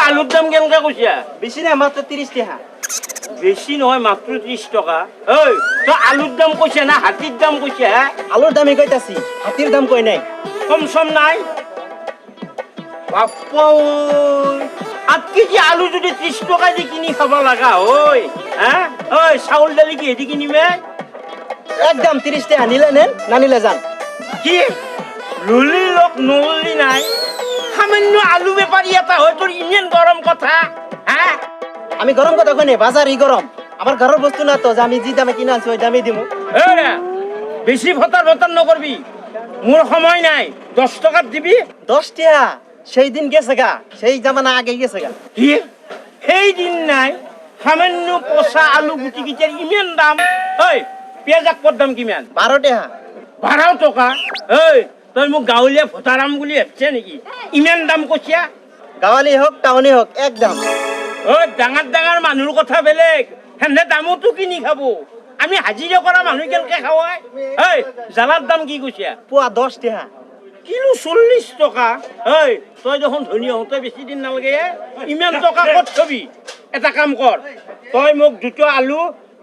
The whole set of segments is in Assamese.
আলুর দাম কেনকা কৈছা? বেশি না, মাত্র 30 টাকা। বেশি নহয়, মাত্র 30 টাকা। ওই তো আলুর দাম কৈছা না হাতির দাম কৈছা? আলুর দামই কইতাছি, হাতির দাম কই নাই। কম সম নাই? বাপ্পা আট কেজি আলু যদি 30 টাকা দিয়ে কিনি খাব লাগা ওই হ্যাঁ ওই চাউল ডালি কি এদি কিনিমে? একদম 30 টাকা, নিলে নেন না নিলে যান। কি লুলি লোক নলি নাই? সামান্য আলু বেপারি এটা হয় তোর ইন্ডিয়ান গরম কথা হ্যাঁ? আমি গরম কথা কই নাই, বাজারই গরম। আমার ঘরের বস্তু না তো যে আমি যে দামে কিনা আনছি ওই দামেই দিমু। বেশি ভতার ভতার নকরবি, মোর সময় নাই। 10 টাকার দিবি। 10 টাকা সেই দিন গেছে গা, সেই জামানা আগে গেছে গা। কি সেই দিন নাই? সামান্য পচা আলু গুটি গিটার ইমান দাম। ওই পেঁয়াজ আকপর দাম কিমান? 12 টাকা। 12 টাকা? ওই তই মোক গাঁৱলীয়া ভতাৰাম বুলি ভাবছে নেকি? ইমান দাম কচিয়া? গাঁৱালি হোক টাউনি হোক একদম। ওই ডাঙৰ ডাঙৰ মানুহৰ কথা বেলেগ, সেনে দামতো কিনি খাব। আমি হাজিৰা কৰা মানুহ কেনেকে খাওয়াই? এই জ্বালাৰ দাম কি কচিয়া? পোৱা 10 টাকা। কিলো 40 টাকা। এই তই দেখোন ধনী হওঁতে বেছি দিন নালাগে, ইমান টকা ক'ত থবি? এটা কাম কৰ, তই মোক 2টা আলু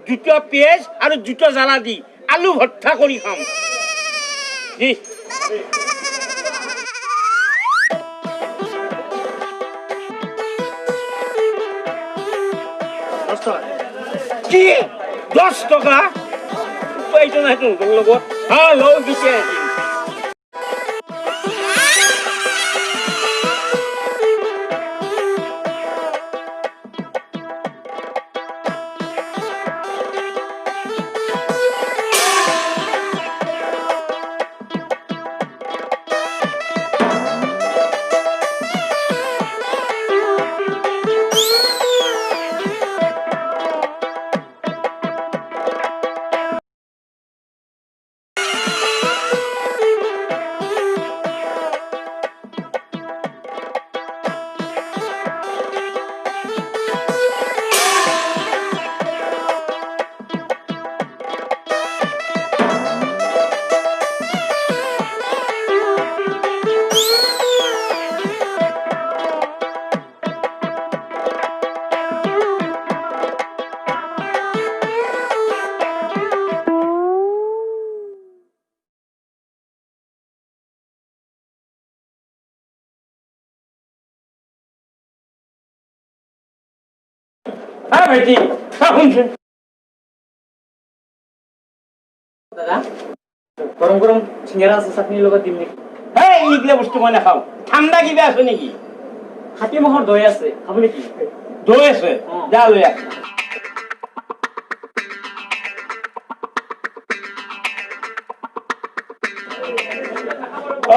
2টা পেঁয়াজ আৰু 2টা জ্বালা দি আলু ভৰ্তা কৰি খাম। দি কি 10 টাকা? এইটো নাই তোৰ লগত হা লও দিছে। হ্যাঁ ভাইজি শুনছেন? দাদা গরম গরম সিঙ্গারা আছে, চাটনির লগত দিম নেকি? হ্যাঁ এইগুলা বস্তু মই নাখাওঁ। ঠাণ্ডা কিবা আছে নেকি? হাতী মহৰ দৈ আছে, খাব নেকি? দৈ আছে? যা লৈ আহ।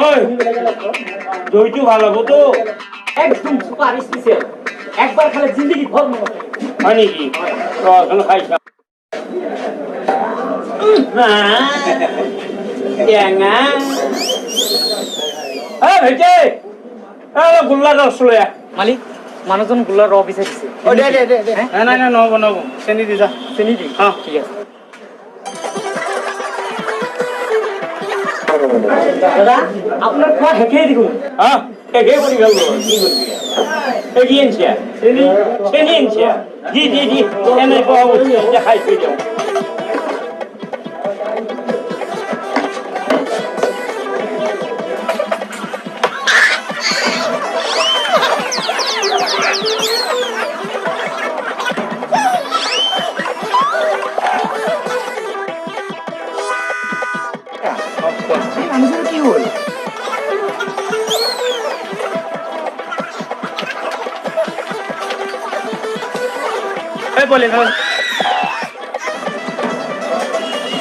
ওই দইটো ভাল হব তো? একদম সুপার স্পেশাল, একবার খালে জিন্দগি ভর মনে থাকে। হয় নেকি? এখন খাইছা গোল্লা ৰস লৈ আহ। মালিক মানুহজন গোল্লাৰ ৰ বিচাৰিছে। নাই নাই নহ'ব নহ'ব, চেনি দি যা। চেনি দি? অঁ ঠিক আছে। দাদা আপনার খোৱা শেষেই দেখোন। অঁ শেষে কৰি গ'ল, কি কৰিবি? কি আনিছা? চেনি চেনি আনিছা? দি দি দি এনেকুৱা বস্তু এতিয়া খাই থৈ যাওঁ। কি হল? বলে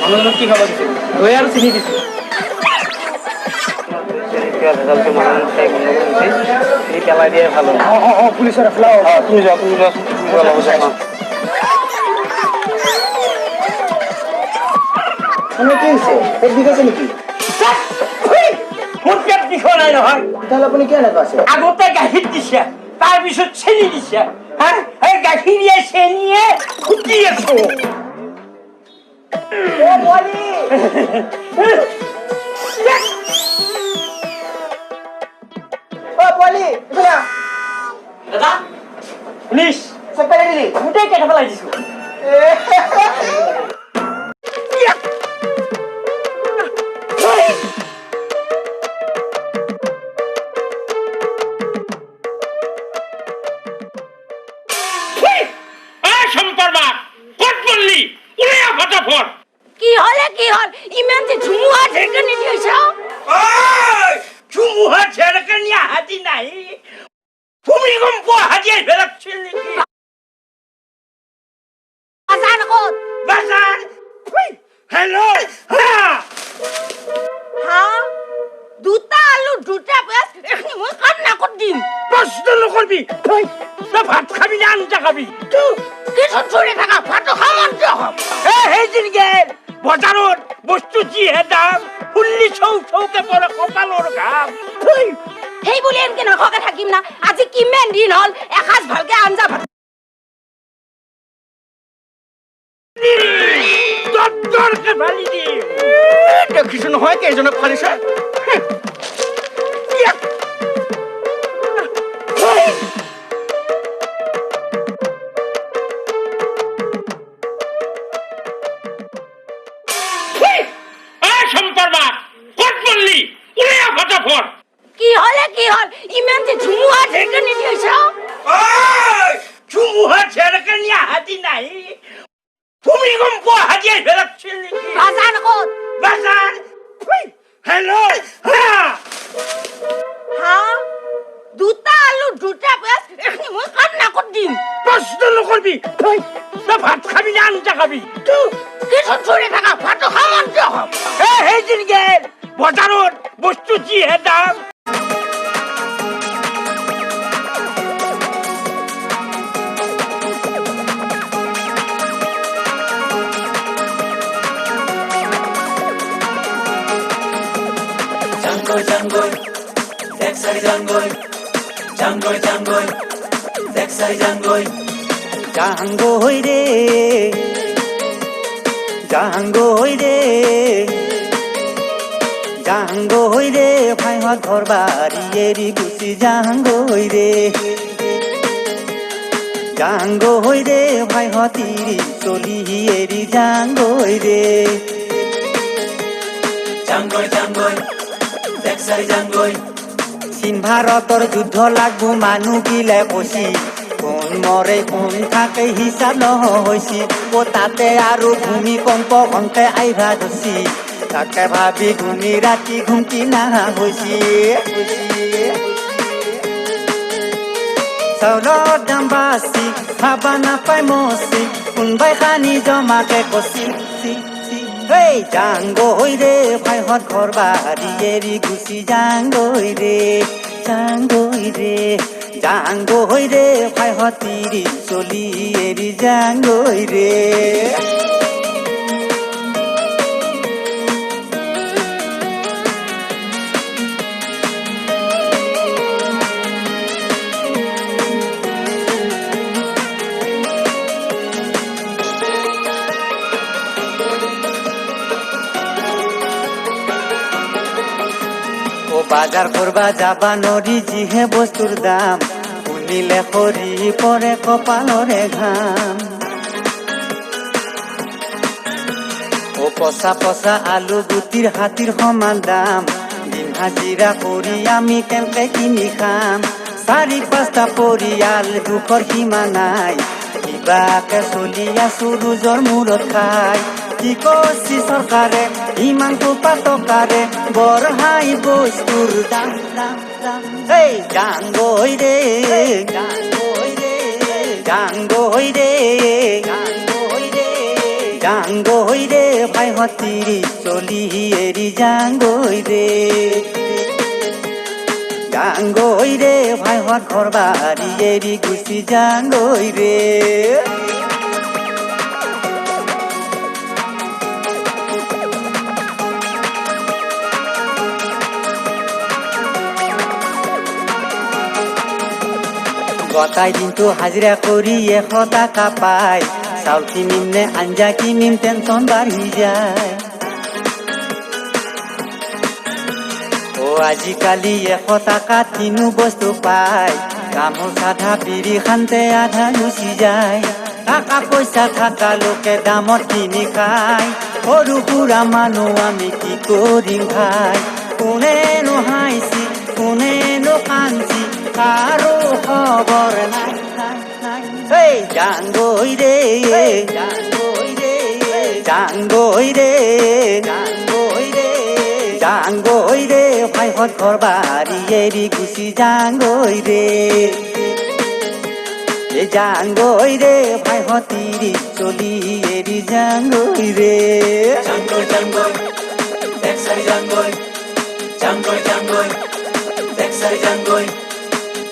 মানুষজন কি খাবার দিছে? দই আর চিনি দিছে। পেলাই দিয়ে ভালো। পুলিশের ফেলাও। তুমি যাও, তুমি যাও, কি হয়েছে? পেট বিকাছে নাকি? মোৰ পেট বিষোৱা নাই নহয়। তাহলে আপনি কেন আছে? আগতে গাখীৰ দিছে, তাৰপিছত চেনি দিছে হা এই গাখীৰিয়ে চেনিয়ে ফুটি আছো ও বলি ও বলি শুনা দাদা শুনিছ সব পেলে দিলি গোটেই কেটে পেলাই দিছো কি হলে কি হল ইমান যে ঝুমুহা ঢেরকানি দিয়েছ ঝুমুহা ঝেড়কানিয়া হাতি নাই ভূমিকম্প হাতিয়ে ফেলাচ্ছিল নাকি বাজার কত বাজার হ্যালো হ্যাঁ হ্যাঁ দুটা আলু দুটা পেঁয়াজ এখানে মই কান্না করে দিম প্রশ্ন নকরবি তো ভাত খাবি না আনটা খাবি কিছু চলে থাকা ভাত খাওয়ার হব সেইদিন গেল বজাৰত বস্তু যিহে দাম ফুল্লি চৌকে পৰে কপালৰ ঘাম সেই বুলি এনকে নখকে থাকিম না আজি কিমান দিন হল এসাঁজ ভালকে আঞ্জা ভাত দৰকে ফালি দিম দেখিছো নহয় কেইজনক ফালিছে কি হলে কি হল ইমান যে ঝুমুহা ঢেরকানি দিয়েছ ঝুমুহা ঝেড়কানিয়া হাতি নাই ভূমিকম্প হাতিয়ে ফেলাচ্ছিল নাকি বাজার কত বাজার হ্যালো হ্যাঁ হ্যাঁ দুটা আলু দুটা পেঁয়াজ এখানে মই কান্না করে দিম প্রশ্ন নকরবি তো ভাত খাবি না আনটা খাবি কিছু চলে থাকা ভাত খাওয়ার হব সেইদিন গেল বজাৰত বস্তু যিহে দাম Jungle, jungle, Dexter jungle, jungle, jungle, Dexter jungle. জাহাঙ্গো হই রে জাহাঙ্গো হই রে জাহাঙ্গো হই রে ভাই হত ঘর বাড়ি এরি গুছি জাহাঙ্গো হই রে জাহাঙ্গো হই রে ভাই হতিরি চলি এরি জাহাঙ্গো হই রে Jungle, jungle, Dexter jungle. চীন ভারতর যুদ্ধ লাগবো মানু গিলে কষি কোন মরে কোন থাকে হিসাব নহৈছি ও তাতে আৰু ভূমিকম্প ঘন্টে আইভা ধৰছি তাকে ভাবি ঘুমি ৰাতি ঘুমটি নাহা হৈছি চাউলৰ দাম বাছি খাবা নাপাই মচি কোনবাই খানি জমাকে কচি হেই জাঙ্গো হই রে ভাইহত ঘর বাড়ি এরি গুছি জাঙ্গো হই রে জাঙ্গো হই রে জাঙ্গো হই রে ভাইহত তিরি চলি এরি জাঙ্গো হই রে বাজার করবা যাবা নরি যিহে বস্তুর দাম শুনিলে সরি পরে কপালরে ঘাম ও পচা পচা আলু গুটির হাতির সমান দাম দিন হাজিরা কৰি আমি কেনেকে কিনি খাম 4-5টা পৰিয়াল দুখৰ সীমা নাই কিবাকে চলি আছো ৰোজৰ মূৰত খাই কি করছি সরকারে ইমান কোপা টকারে বড়হাই বস্তুর দাম দাম দাম এই জাঙ্গো হই রে জাঙ্গো হই রে জাঙ্গো হই রে জাঙ্গো হই রে জাঙ্গো হই রে ভাই হতিরি চলি এরি জাঙ্গো হই রে জাঙ্গো হই রে ভাই হত ঘর বাড়ি এরি গুছি জাঙ্গো হই রে গতাই দিনটো হাজিৰা কৰি 100 টকা পায় চাউল কিনিম নে আঞ্জা কিনিম টেনচন বাঢ়ি যায় আজিকালি 100 টকা তিনো বস্তু পায় গামোচা আধা বিৰি খানতে আধা গুচি যায় টাকা পইচা থকা লোকে দামত কিনি খায় সৰু সুৰা মানুহ আমি কি কৰিম ভাই কোনেনো হাঁহিছি কোনেনো কান্দিছি কাৰো খবৰ নাই এই জাংগৈ ৰে জাংগৈ ৰে জাংগৈ ৰে জাংগৈ ৰে জাংগৈ ৰে ভাইহত ঘৰ বাৰী এৰি গুচি জাংগৈ ৰে জাংগৈ ৰে ভাইহত তিৰি চলি এৰি জাংগৈ ৰে জাংগৈ জাংগৈ দেখছাই জাংগৈ জাংগৈ জাংগৈ দেখছাই জাংগৈ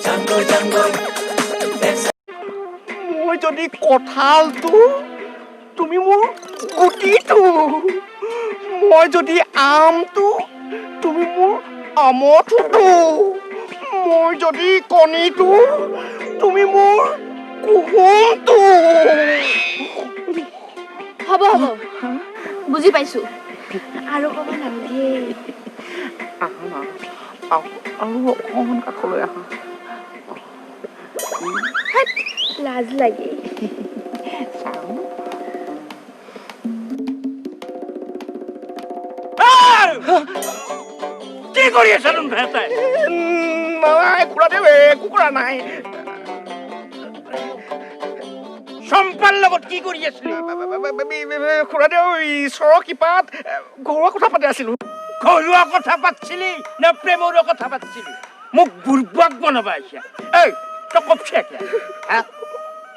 জাংগৈ জাংগৈ দেখছাই মই যদি কঁঠালটো তুমি মোৰ গুটিটো মই যদি আমটো তুমি মোৰ আমঠুটো মই যদি কণীটো তুমি মোৰ কুহুমটো হ'ব বুজি পাইছো আৰু ক'ব নালাগে আৰু অকণমান কাষলৈ আহা লাজ লাগে কি কৰি আছা তুমি ভেটাই নাই খুৰাদেউ একো কৰা নাই চম্পাৰ লগত কি কৰি আছিলি খুৰাদেউ ঈশ্বৰৰ কৃপাত ঘৰুৱা কথা পাতি আছিলো ঘৰুৱা কথা পাতিছিলি নে প্ৰেমৰ কথা পাতিছিলি মোক বুৰ্বক বনাবা আহিছা এই তই কপছে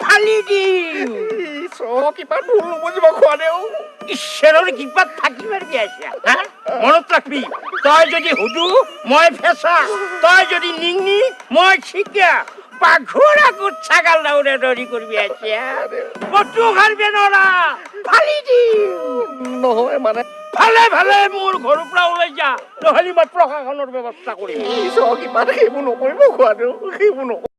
ফালি দিম ঈশ্বৰৰ কৃপাত ভুল নুবুজিব খুৰাদেউ ঈশ্বৰৰ কৃপাত থাকি মাৰি আহিছা মনত ৰাখবি তই যদি সুধু মই ফেঁচা তই যদি নিংনি মই চিকা পাঘৰ আগত ছাগাল দাউৰে দৰি কৰিবি আহিছা কতো খাৰবে নৰা ফালি দিম নহয় মানে ভালে ভালে মোৰ ঘৰৰ পৰা ওলাই যা নহ'লে মই প্ৰশাসনৰ ব্যৱস্থা কৰিম ঈশ্বৰৰ কৃপাত সেইবোৰ নকৰিব খুৰাদেউ সেইবোৰ নকৰিব